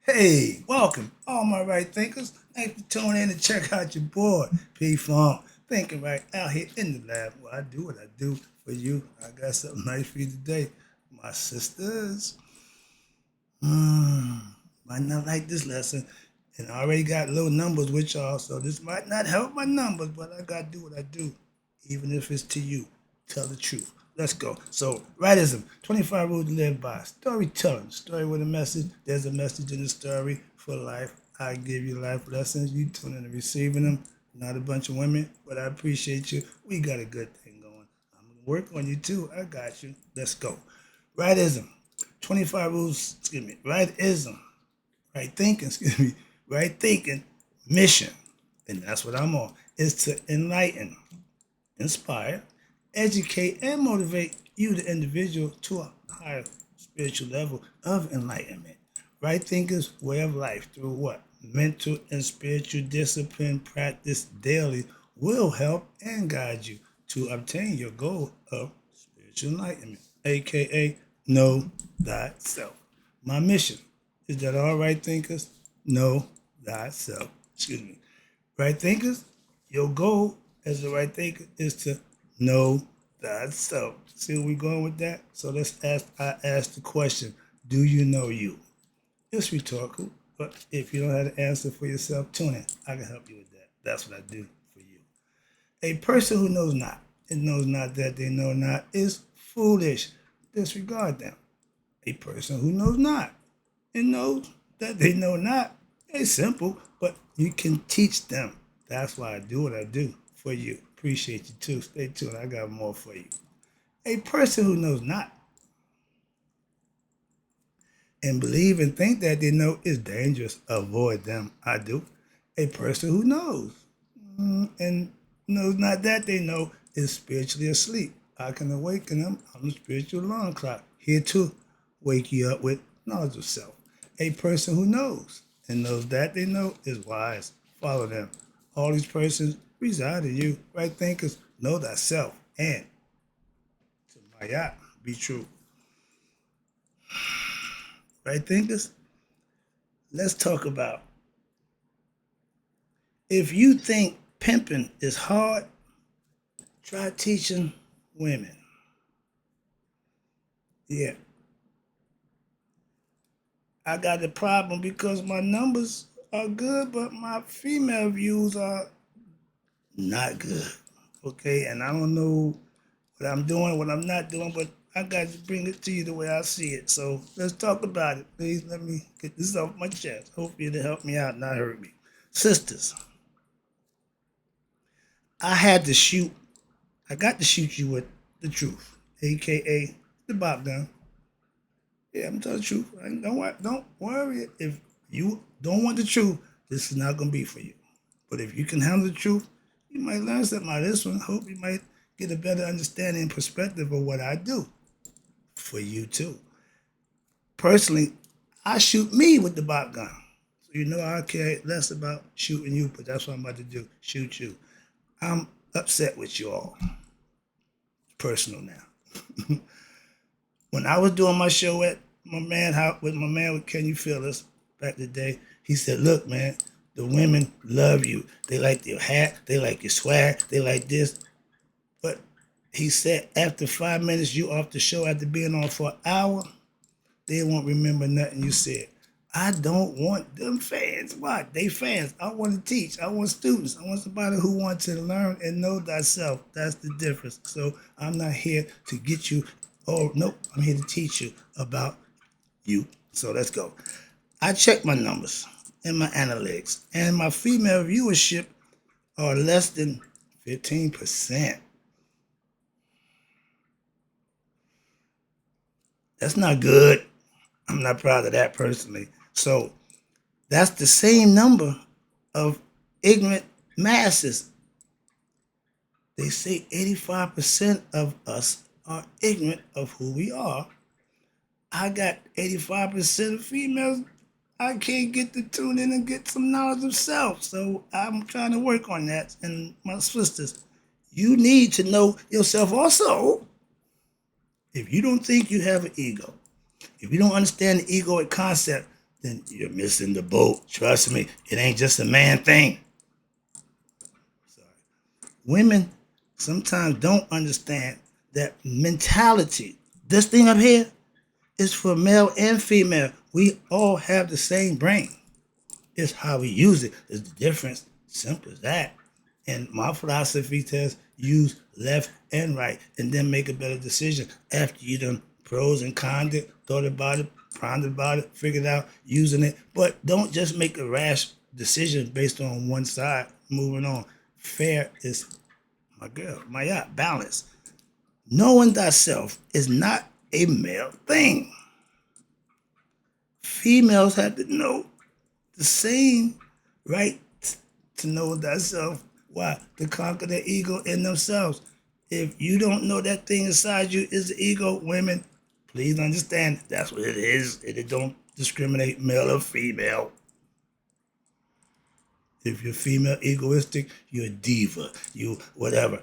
Hey, welcome, all my right thinkers. Thanks for tuning in to check out your boy, P Funk. Thinking right out here in the lab. Well, I do what I do for you. I got something nice for you today. My sisters. Might not like this lesson. And I already got low numbers with y'all, so this might not help my numbers, but I gotta do what I do. Even if it's to you. Tell the truth. Let's go. So, rightism, 25 rules to live by. Storytelling, story with a message. There's a message in the story for life. I give you life lessons. You tune in and receiving them. Not a bunch of women, but I appreciate you. We got a good thing going. I'm going to work on you too. I got you. Let's go. Rightism, 25 rules, rightism, right thinking, right thinking, mission, and that's what I'm on, is to enlighten, inspire, educate, and motivate you, the individual, to a higher spiritual level of enlightenment. Right thinkers, way of life through what? Mental and spiritual discipline practice daily will help and guide you to obtain your goal of spiritual enlightenment, aka know thyself. My mission is that all right thinkers know thyself. Excuse me. Right thinkers, your goal as a right thinker is to know thyself. See where we're going with that? So I ask the question, do you know you? It's rhetorical, but if you don't have the answer for yourself, tune in. I can help you with that. That's what I do for you. A person who knows not and knows not that they know not is foolish. Disregard them. A person who knows not and knows that they know not is simple, but you can teach them. That's why I do what I do for you. Appreciate you too. Stay tuned. I got more for you. A person who knows not and believe and think that they know is dangerous. Avoid them. I do. A person who knows and knows not that they know is spiritually asleep. I can awaken them. I'm the spiritual alarm clock, here to wake you up with knowledge of self. A person who knows and knows that they know is wise. Follow them. All these persons reside in you. Right thinkers, know thyself. And to Maya, be true. Right thinkers, let's talk about, if you think pimping is hard, try teaching women. Yeah, I got a problem because my numbers are good, but my female views are not good. Okay, and I don't know what I'm doing, what I'm not doing, but I got to bring it to you the way I see it. So let's talk about it. Please let me get this off my chest. Hopefully it'll help me out, not hurt me. Sisters, I had to shoot, I got to shoot you with the truth, aka the bop gun. Yeah, I'm telling the truth. Don't worry. If you don't want the truth, this is not gonna be for you. But if you can handle the truth, you might learn something out of this one. Hope you might get a better understanding and perspective of what I do for you too. Personally, I shoot me with the bop gun. So you know I care less about shooting you, but that's what I'm about to do. Shoot you. I'm upset with you all. Personal now. When I was doing my show at my man how with my man with Can You Feel Us back in the day, he said, "Look, man, the women love you. They like your hat, they like your swag, they like this." But he said after 5 minutes you off the show after being on for an hour, they won't remember nothing you said. I don't want them fans. Why? They fans. I want to teach. I want students. I want somebody who wants to learn and know thyself. That's the difference. So I'm not here to get you. Oh, nope. I'm here to teach you about you. So let's go. I check my numbers and my analytics, and my female viewership are less than 15%. That's not good. I'm not proud of that personally. So that's the same number of ignorant masses. They say 85% of us are ignorant of who we are. I got 85% of females. I can't get to tune in and get some knowledge of self. So I'm trying to work on that. And my sisters, you need to know yourself also. If you don't think you have an ego, if you don't understand the egoic concept, then you're missing the boat. Trust me, it ain't just a man thing. Sorry. Women sometimes don't understand that mentality. This thing up here is for male and female. We all have the same brain. It's how we use it is the difference. Simple as that. And my philosophy says use left and right and then make a better decision after you done pros and cons it, thought about it, pondered about it, figured out using it. But don't just make a rash decision based on one side. Moving on. Fair is my girl, my yacht, balance. Knowing thyself is not a male thing. Females have to know the same right to know thyself. Why? To conquer their ego in themselves. If you don't know that thing inside you is the ego, women, please understand that's what it is. It don't discriminate male or female. If you're female egoistic, you're a diva. You whatever.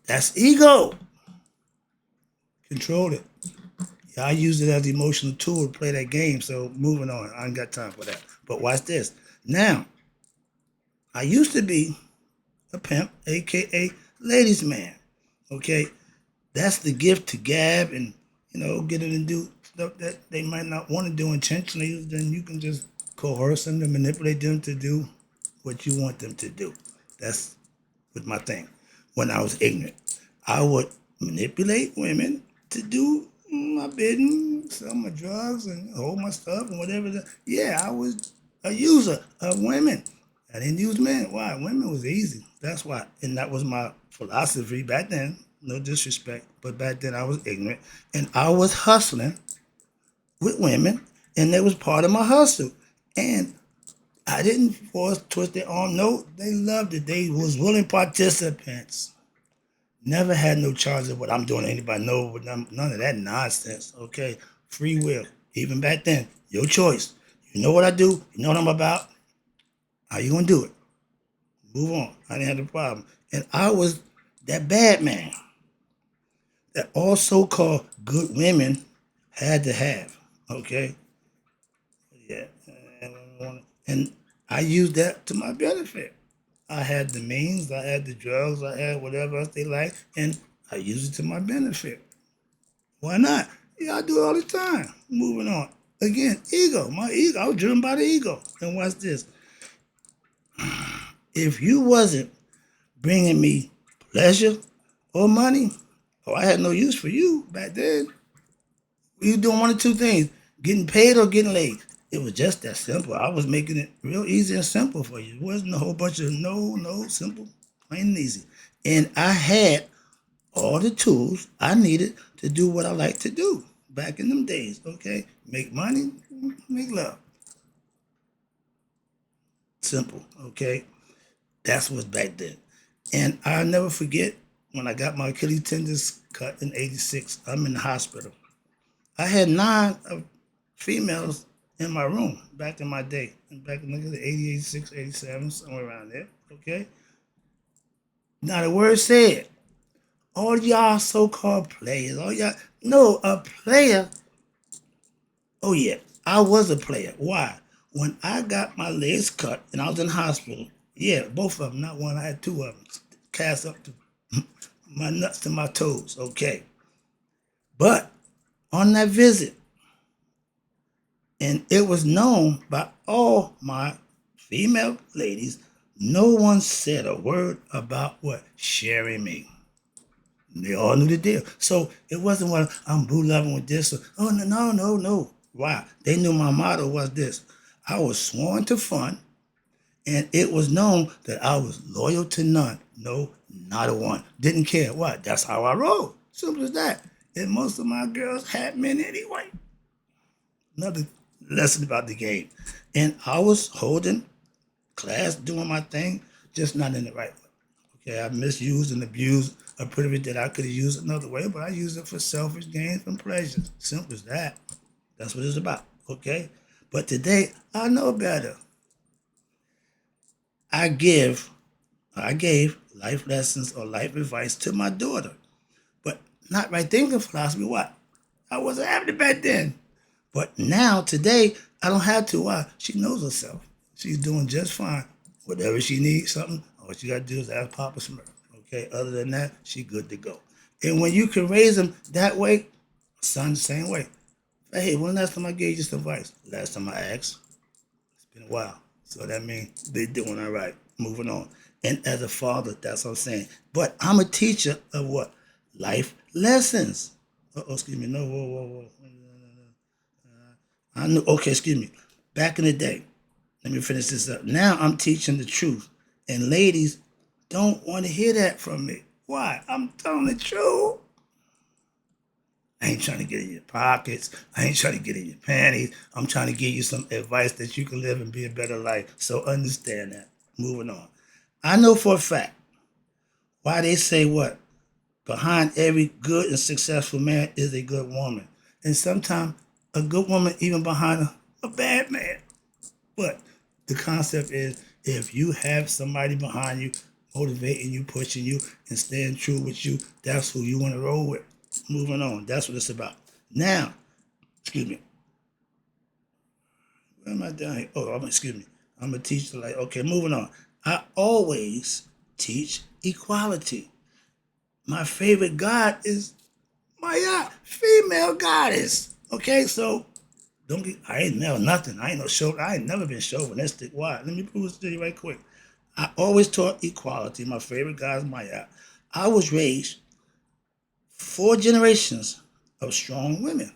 That's ego. Control it. Yeah, I use it as an emotional tool to play that game. So moving on. I ain't got time for that. But watch this. Now, I used to be a pimp, aka ladies' man. Okay, that's the gift to gab and get in and do stuff that they might not want to do intentionally. Then you can just coerce them and manipulate them to do what you want them to do. That's with my thing. When I was ignorant, I would manipulate women to do my bidding, sell my drugs, and hold my stuff and whatever. Yeah, I was a user of women. I didn't use men. Why? Women was easy. That's why. And that was my philosophy back then. No disrespect, but back then I was ignorant. And I was hustling with women, and that was part of my hustle. And I didn't force, twist their arm. No, they loved it. They was willing participants. Never had no charge of what I'm doing to anybody. No, none of that nonsense. Okay, free will. Even back then, your choice. You know what I do. You know what I'm about. How you gonna do it? Move on. I didn't have a problem. And I was that bad man that all so-called good women had to have. Okay? Yeah. And I used that to my benefit. I had the means, I had the drugs, I had whatever else they like, and I used it to my benefit. Why not? Yeah, I do it all the time. Moving on. Again, ego. My ego. I was driven by the ego. And watch this. If you wasn't bringing me pleasure or money, I had no use for you back then. You doing one of two things, getting paid or getting laid. It was just that simple. I was making it real easy and simple for you. It wasn't a whole bunch of no, simple, plain and easy. And I had all the tools I needed to do what I like to do back in them days, okay? Make money, make love. Simple, okay? That's what's back then. And I'll never forget when I got my Achilles tendons cut in 86. I'm in the hospital. I had 9 females in my room back in my day. Back in the 80, 86, 87, somewhere around there. Okay? Not a word said. All y'all so-called players, all y'all, no, a player. Oh yeah, I was a player. Why? When I got my legs cut and I was in the hospital, yeah, both of them, not one, I had 2 of them, cast up to my nuts to my toes, okay. But on that visit, and it was known by all my female ladies, no one said a word about what? Sharing me. They all knew the deal. So it wasn't what I'm boo loving with this. Or, oh, no. Why? They knew my motto was this. I was sworn to fun, and it was known that I was loyal to none. No, not a one. Didn't care. What? That's how I rolled. Simple as that. And most of my girls had men anyway. Another lesson about the game. And I was holding class, doing my thing, just not in the right way. Okay, I misused and abused a privilege that I could have used another way, but I used it for selfish gains and pleasure. Simple as that. That's what it's about. Okay? But today, I know better. I gave life lessons or life advice to my daughter. But not right thinking philosophy. What? I wasn't having it back then. But now, today, I don't have to. Why? She knows herself. She's doing just fine. Whatever she needs, something, all she got to do is ask Papa Smurf. Okay? Other than that, she good to go. And when you can raise them that way, son, the same way. Hey, when last time I gave you some advice? Last time I asked. It's been a while. So that means they doing all right. Moving on. And as a father, that's what I'm saying. But I'm a teacher of what? Life lessons. Excuse me. No, whoa. I knew, okay, excuse me. Back in the day, let me finish this up. Now I'm teaching the truth. And ladies don't want to hear that from me. Why? I'm telling the truth. I ain't trying to get in your pockets. I ain't trying to get in your panties. I'm trying to give you some advice that you can live and be a better life. So understand that. Moving on. I know for a fact why they say what? Behind every good and successful man is a good woman. And sometimes a good woman even behind a bad man. But the concept is if you have somebody behind you motivating you, pushing you, and staying true with you, that's who you want to roll with. Moving on. That's what it's about. Now, excuse me. Where am I down here? Oh, excuse me. I'm a teacher. Like, okay, moving on. I always teach equality. My favorite God is my female goddess. Okay, so don't get. I ain't never nothing. I ain't no show. I ain't never been chauvinistic. Why? Let me prove this to you right quick. I always taught equality. My favorite God is my. I was raised 4 generations of strong women.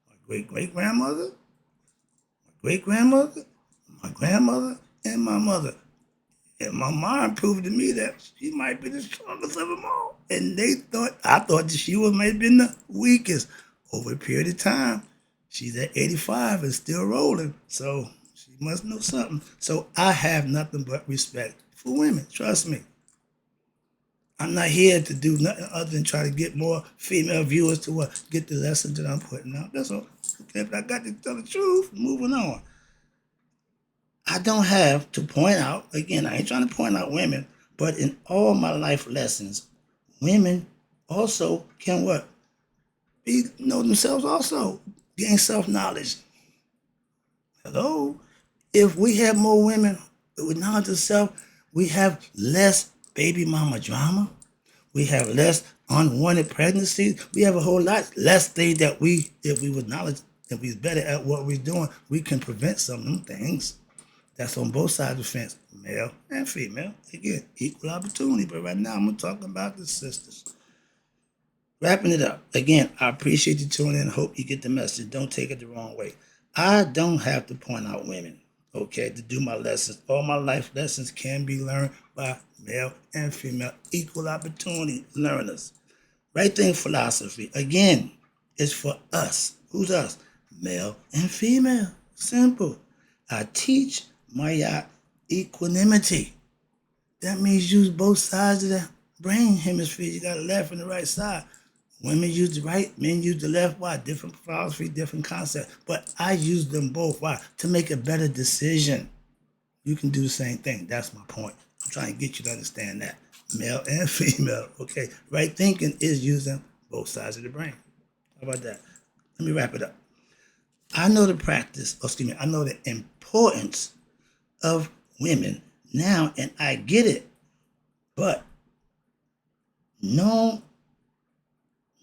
My great grandmother, great grandmother, my grandmother, and my mother. And my mom proved to me that she might be the strongest of them all. And I thought that she was maybe been the weakest. Over a period of time, she's at 85 and still rolling. So she must know something. So I have nothing but respect for women. Trust me. I'm not here to do nothing other than try to get more female viewers to what? Get the lesson that I'm putting out. That's all. Okay, but I got to tell the truth. Moving on. I don't have to point out, again, I ain't trying to point out women, but in all my life lessons, women also can what? Know themselves also, gain self-knowledge. Hello? If we have more women with knowledge of self, we have less baby mama drama. We have less unwanted pregnancies. We have a whole lot less things that if we was knowledge, if we was better at what we're doing, we can prevent some of them things. That's on both sides of the fence, male and female. Again, equal opportunity. But right now, I'm talking about the sisters. Wrapping it up. Again, I appreciate you tuning in. Hope you get the message. Don't take it the wrong way. I don't have to point out women, okay, to do my lessons. All my life lessons can be learned by male and female. Equal opportunity learners. Right thing philosophy. Again, is for us. Who's us? Male and female. Simple. I teach my equanimity. That means use both sides of the brain hemisphere. You got the left and the right side. Women use the right, men use the left. Why? Different philosophy, different concept. But I use them both. Why? To make a better decision. You can do the same thing. That's my point. I'm trying to get you to understand that. Male and female. Okay. Right thinking is using both sides of the brain. How about that? Let me wrap it up. I know the practice, I know the importance of women now, and I get it. But no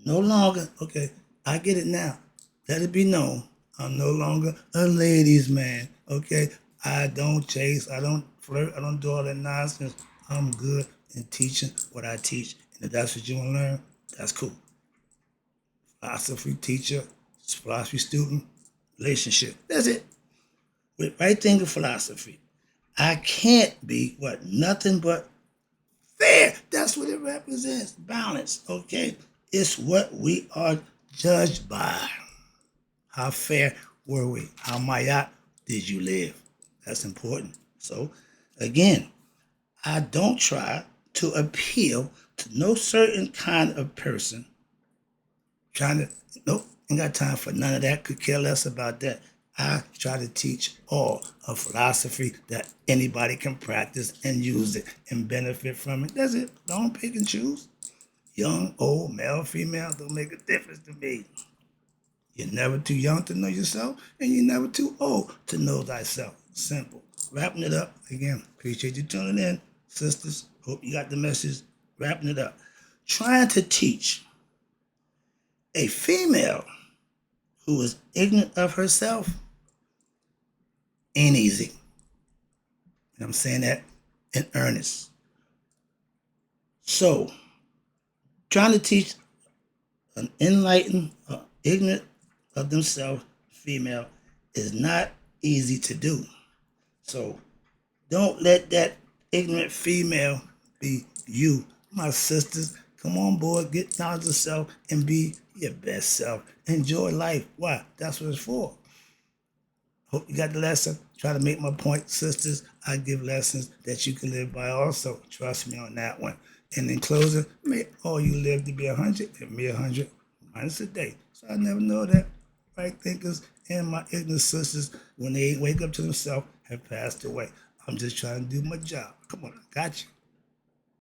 longer, okay, I get it now. Let it be known, I'm no longer a ladies' man, okay? I don't chase, I don't flirt, I don't do all that nonsense. I'm good in teaching what I teach. And if that's what you want to learn, that's cool. Philosophy teacher, philosophy student, relationship. That's it. With right thing of philosophy. I can't be what? Nothing but fair. That's what it represents. Balance. Okay? It's what we are judged by. How fair were we? How mayat did you live? That's important. So, again, I don't try to appeal to no certain kind of person. Nope, ain't got time for none of that. Could care less about that. I try to teach all a philosophy that anybody can practice and use it and benefit from it. That's it. Don't pick and choose. Young, old, male, female, don't make a difference to me. You're never too young to know yourself, and you're never too old to know thyself. Simple. Wrapping it up. Again, appreciate you tuning in, sisters. Hope you got the message. Wrapping it up. Trying to teach a female who is ignorant of herself ain't easy. And I'm saying that in earnest. So, trying to teach an enlightened, ignorant of themselves female is not easy to do. So, don't let that ignorant female be you. My sisters, come on board, get knowledge of self, and be your best self. Enjoy life. Why? That's what it's for. Hope you got the lesson. Try to make my point, sisters. I give lessons that you can live by also. Trust me on that one. And in closing, may all you live to be 100 and me 100 minus a day. So I never know that right thinkers and my ignorant sisters, when they wake up to themselves, have passed away. I'm just trying to do my job. Come on, I got you.